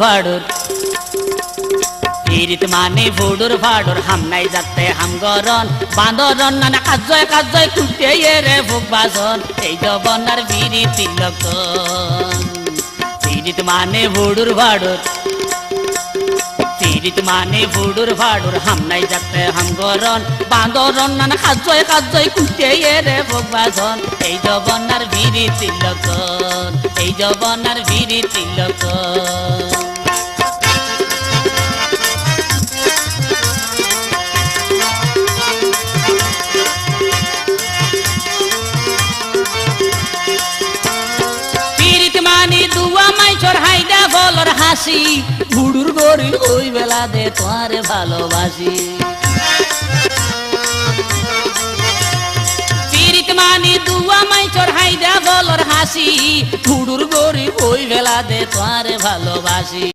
ভাড়ুর পিরিত মানে ভুডুর ভাড়ুর হামনাই যাতে হামগরন বান্দরন নানা কাজয় কাজয় কুটে রে ভোগ বাজন এই জবনার বিড়ি তিলকন পিরিত মানে ভুডুর ভাড়ুর পিরিত মানে ভুডুর ভাড়ুর হামনাই যাতে হামগরন বান্দরন নানা কাজয় কাজয় কুটে রে ভোগ বাজন এই জবনার বিড়ি তিলকন এই জবনার বিড়ি তিলকন হাসি বুড়ুর গরি ওই বেলা দে তোমারে ভালোবাসি পিরিত মানি দুয়া মাই চড়াই দে বলর হাসি বুড়ুর গরি ওই বেলা দে তোমারে ভালোবাসি।